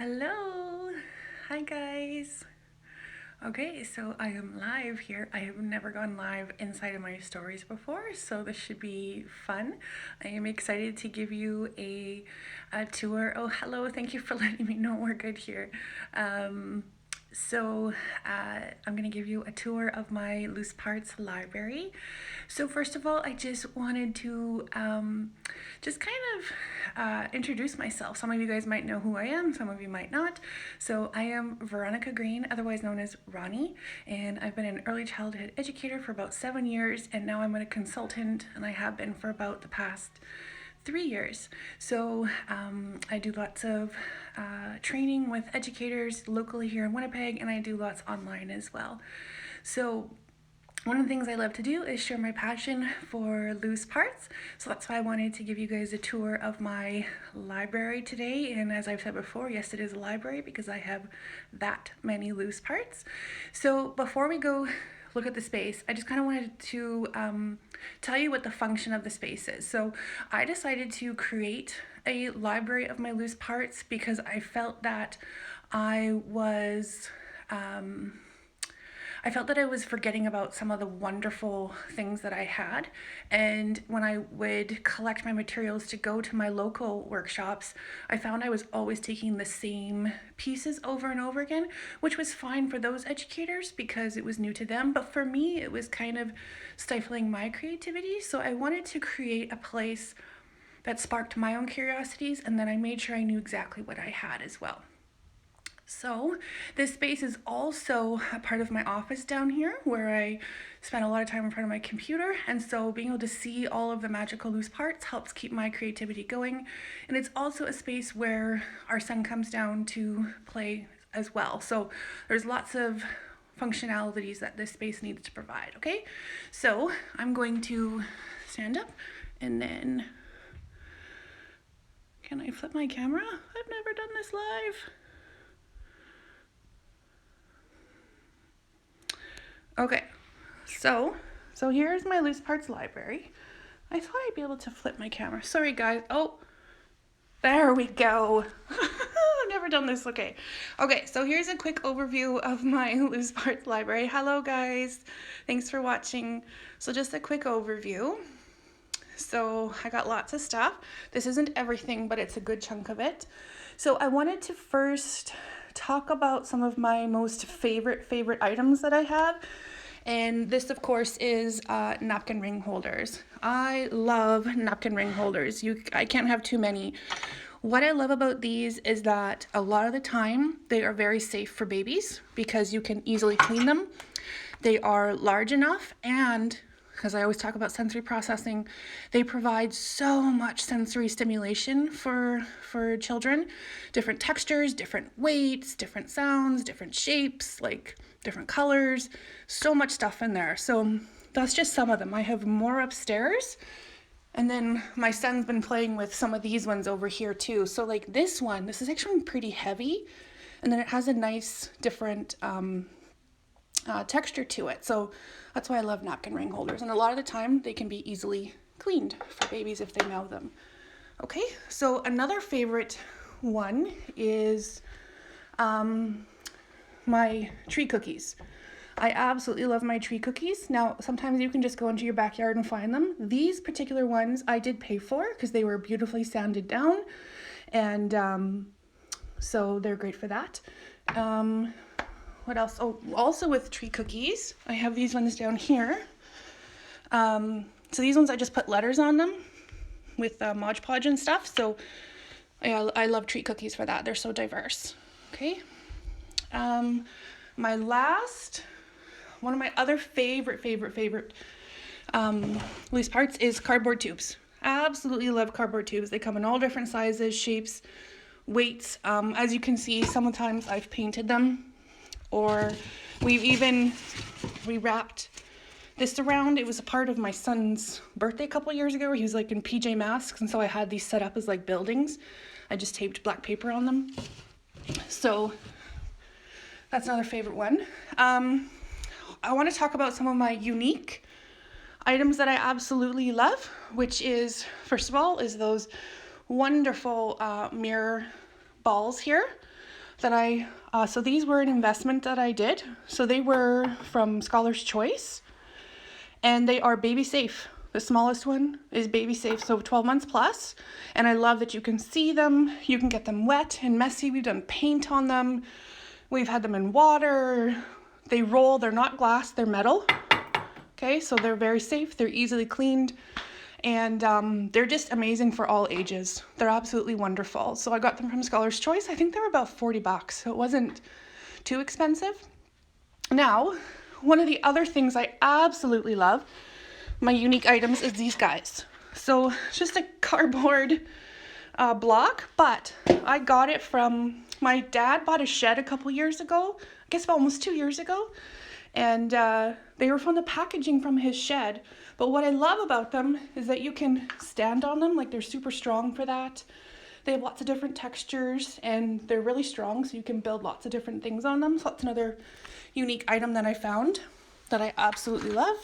Hello! Hi guys! Okay, so I am live here. I have never gone live inside of my stories before, so this should be fun. I am excited to give you a tour. Oh, hello, thank you for letting me know we're good here. So I'm going to give you a tour of my loose parts library. So first of all, I just wanted to just kind of introduce myself. Some of you guys might know who I am, some of you might not. So I am Veronica Green, otherwise known as Ronnie, and I've been an early childhood educator for about 7 years, and now I'm a consultant, and I have been for about the past 3 years. So I do lots of training with educators locally here in Winnipeg, and I do lots online as well. So one of the things I love to do is share my passion for loose parts. So that's why I wanted to give you guys a tour of my library today. And as I've said before, yes, it is a library because I have that many loose parts. So before we go look at the space, I just kind of wanted to tell you what the function of the space is. So I decided to create a library of my loose parts because I felt that I was forgetting about some of the wonderful things that I had. And when I would collect my materials to go to my local workshops, I found I was always taking the same pieces over and over again, which was fine for those educators because it was new to them. But for me, it was kind of stifling my creativity. So I wanted to create a place that sparked my own curiosities, and then I made sure I knew exactly what I had as well. So this space is also a part of my office down here where I spend a lot of time in front of my computer, and so being able to see all of the magical loose parts helps keep my creativity going. And it's also a space where our son comes down to play as well. So there's lots of functionalities that this space needs to provide. Okay, so I'm going to stand up, and then can I flip my camera? I've never done this live. Okay, so here's my loose parts library. I thought I'd be able to flip my camera. Sorry guys. Oh, there we go. I've never done this. Okay, so here's a quick overview of my loose parts library. Hello guys, thanks for watching. So just a quick overview. So I got lots of stuff. This isn't everything, but it's a good chunk of it. So I wanted to first talk about some of my most favorite items that I have. And this, of course, is napkin ring holders. I love napkin ring holders. I can't have too many. What I love about these is that a lot of the time they are very safe for babies because you can easily clean them. They are large enough, and because I always talk about sensory processing, they provide so much sensory stimulation for children. Different textures, different weights, different sounds, different shapes, like different colors, so much stuff in there. So that's just some of them. I have more upstairs. And then my son's been playing with some of these ones over here too. So like this one, this is actually pretty heavy. And then it has a nice different texture to it. So that's why I love napkin ring holders. And a lot of the time they can be easily cleaned for babies if they know them. Okay, so another favorite one is my tree cookies. I absolutely love my tree cookies. Now, sometimes you can just go into your backyard and find them. These particular ones I did pay for because they were beautifully sanded down. And so they're great for that. What else? Oh, also with tree cookies, I have these ones down here. So these ones I just put letters on them with Mod Podge and stuff. So I love tree cookies for that. They're so diverse. Okay. My last, one of my other favorite loose parts is cardboard tubes. I absolutely love cardboard tubes. They come in all different sizes, shapes, weights. As you can see, sometimes I've painted them, or we wrapped this around. It was a part of my son's birthday a couple years ago where he was like in PJ Masks, and so I had these set up as like buildings. I just taped black paper on them. So that's another favorite one. I want to talk about some of my unique items that I absolutely love, which is, first of all, is those wonderful mirror balls here. that so these were an investment that I did. So they were from Scholar's Choice, and they are baby safe. The smallest one is baby safe, so 12 months plus. And I love that you can see them. You can get them wet and messy. We've done paint on them. We've had them in water. They roll, they're not glass, they're metal. Okay, so they're very safe, they're easily cleaned, and they're just amazing for all ages. They're absolutely wonderful. So I got them from Scholar's Choice. I think they were about $40, so it wasn't too expensive. Now, one of the other things I absolutely love, my unique items, is these guys. So just a cardboard block, but I got it from, my dad bought a shed a couple years ago, I guess almost 2 years ago, and they were from the packaging from his shed. But what I love about them is that you can stand on them, like they're super strong for that. They have lots of different textures and they're really strong, so you can build lots of different things on them. So that's another unique item that I found that I absolutely love.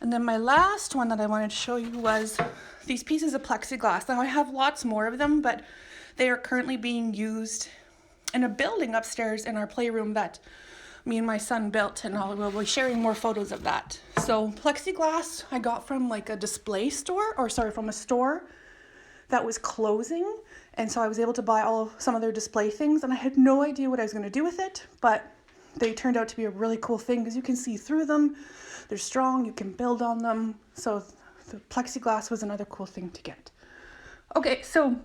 And then my last one that I wanted to show you was these pieces of plexiglass. Now I have lots more of them, but they are currently being used in a building upstairs in our playroom that me and my son built, and we'll be sharing more photos of that. So plexiglass I got from like a display store, from a store that was closing, and so I was able to buy some of their display things, and I had no idea what I was going to do with it, but they turned out to be a really cool thing because you can see through them. They're strong, you can build on them. So the plexiglass was another cool thing to get. Okay, so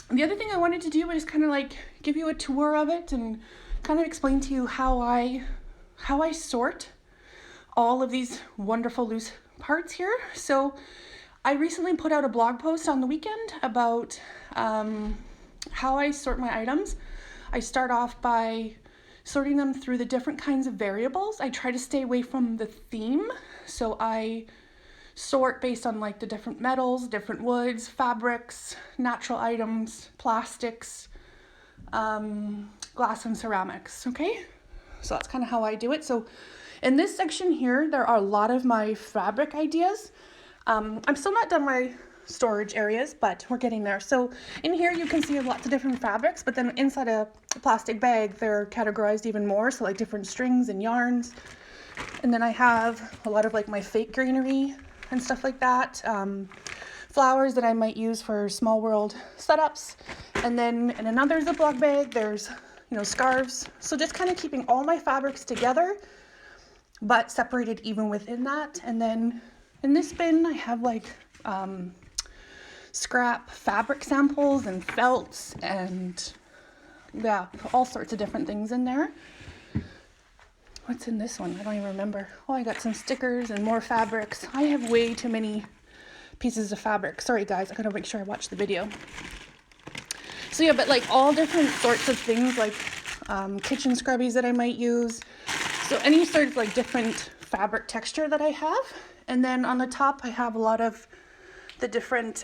the other thing I wanted to do was kind of like give you a tour of it and kind of explain to you how I sort all of these wonderful loose parts here. So I recently put out a blog post on the weekend about how I sort my items. I start off by sorting them through the different kinds of variables. I try to stay away from the theme. So I sort based on like the different metals, different woods, fabrics, natural items, plastics, glass and ceramics, okay? So that's kind of how I do it. So in this section here, there are a lot of my fabric ideas. I'm still not done my storage areas, but we're getting there. So in here you can see lots of different fabrics, but then inside a plastic bag, they're categorized even more. So like different strings and yarns. And then I have a lot of like my fake greenery and stuff like that. Flowers that I might use for small world setups. And then in another Ziploc bag, there's, scarves. So just kind of keeping all my fabrics together, but separated even within that. And then in this bin, I have like scrap fabric samples and felts and all sorts of different things in there. What's in this one? I don't even remember. Oh, I got some stickers and more fabrics. I have way too many pieces of fabric. Sorry guys, I gotta make sure I watch the video. So yeah, but like all different sorts of things, like kitchen scrubbies that I might use. So any sort of like different fabric texture that I have. And then on the top I have a lot of the different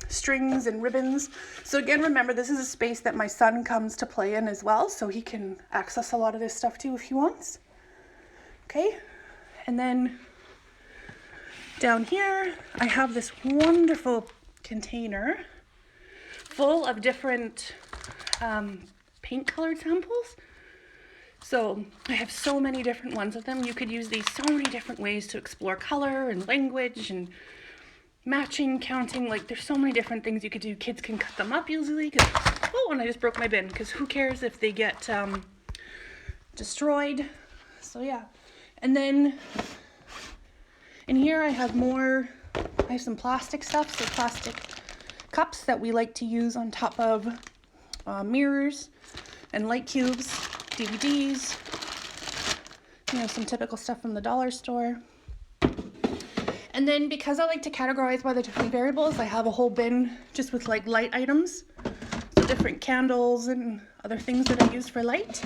strings and ribbons. So again, remember, this is a space that my son comes to play in as well, so he can access a lot of this stuff too if he wants. Okay, and then down here I have this wonderful container full of different paint colored samples. So I have so many different ones of them. You could use these so many different ways to explore color and language and matching, counting. Like there's so many different things you could do. Kids can cut them up easily. And I just broke my bin, because who cares if they get destroyed. So yeah. And then in here I have some plastic stuff. So plastic cups that we like to use on top of mirrors and light cubes, DVDs, some typical stuff from the dollar store. And then because I like to categorize by the different variables, I have a whole bin just with like light items. So different candles and other things that I use for light.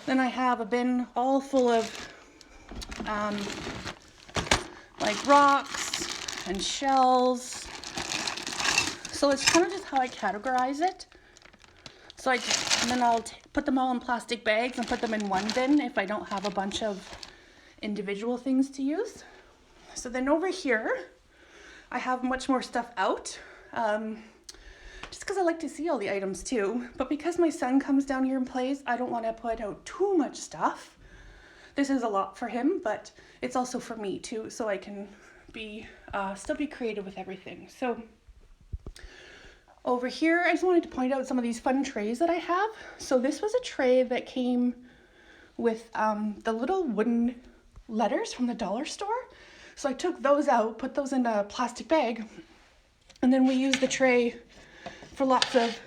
Then I have a bin all full of like rocks and shells. So it's kind of just how I categorize it. So and then I'll put them all in plastic bags and put them in one bin if I don't have a bunch of individual things to use. So then over here, I have much more stuff out. Just because I like to see all the items too. But because my son comes down here and plays, I don't want to put out too much stuff. This is a lot for him, but it's also for me too, so I can be still be creative with everything. So over here, I just wanted to point out some of these fun trays that I have. So this was a tray that came with the little wooden letters from the dollar store. So I took those out, put those in a plastic bag, and then we use the tray for lots of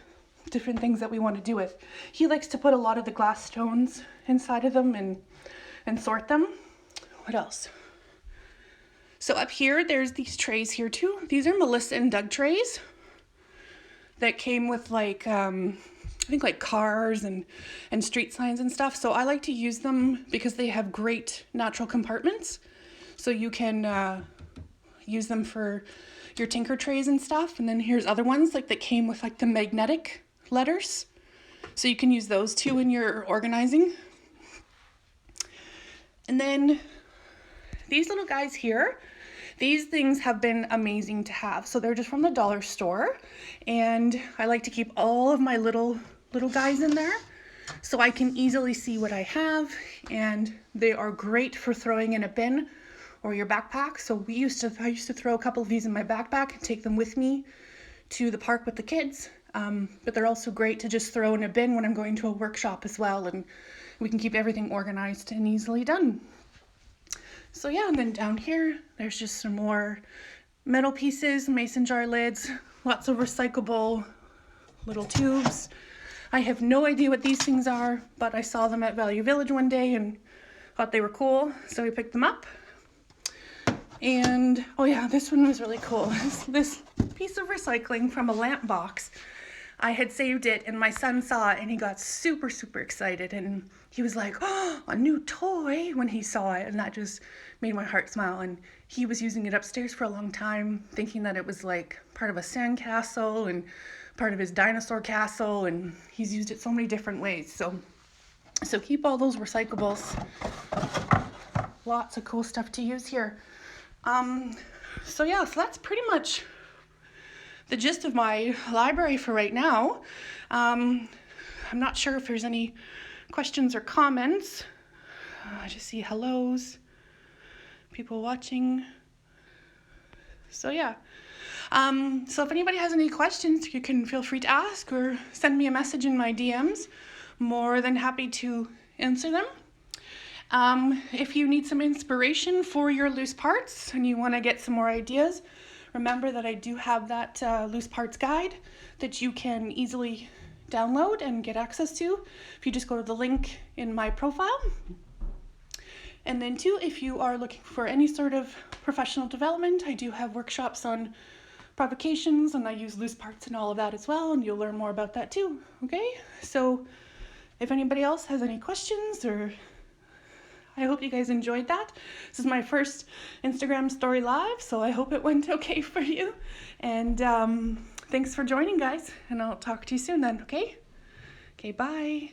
different things that we want to do with. He likes to put a lot of the glass stones inside of them and sort them. What else? So up here, there's these trays here too. These are Melissa and Doug trays that came with like, I think like cars and street signs and stuff. So I like to use them because they have great natural compartments. So you can use them for your tinker trays and stuff. And then here's other ones like that came with like the magnetic letters. So you can use those too when you're organizing. And then these little guys here, these things have been amazing to have. So they're just from the dollar store. And I like to keep all of my little guys in there so I can easily see what I have. And they are great for throwing in a bin or your backpack. So I used to throw a couple of these in my backpack and take them with me to the park with the kids. But they're also great to just throw in a bin when I'm going to a workshop as well. And we can keep everything organized and easily done. So yeah, and then down here, there's just some more metal pieces, mason jar lids, lots of recyclable little tubes. I have no idea what these things are, but I saw them at Value Village one day and thought they were cool, so we picked them up. And, oh yeah, this one was really cool. This piece of recycling from a lamp box. I had saved it and my son saw it and he got super, super excited and he was like, oh, a new toy when he saw it, and that just made my heart smile. And he was using it upstairs for a long time, thinking that it was like part of a sand castle and part of his dinosaur castle, and he's used it so many different ways. So keep all those recyclables. Lots of cool stuff to use here. So yeah, so that's pretty much the gist of my library for right now. I'm not sure if there's any questions or comments. I just see hellos, people watching. So yeah. So if anybody has any questions, you can feel free to ask or send me a message in my DMs. More than happy to answer them. If you need some inspiration for your loose parts and you want to get some more ideas, remember that I do have that loose parts guide that you can easily download and get access to if you just go to the link in my profile. And then too, if you are looking for any sort of professional development, I do have workshops on provocations and I use loose parts and all of that as well, and you'll learn more about that too. Okay, so if anybody else has any questions, or I hope you guys enjoyed that. This is my first Instagram story live, so I hope it went okay for you. And thanks for joining, guys, and I'll talk to you soon then, okay? Okay, bye.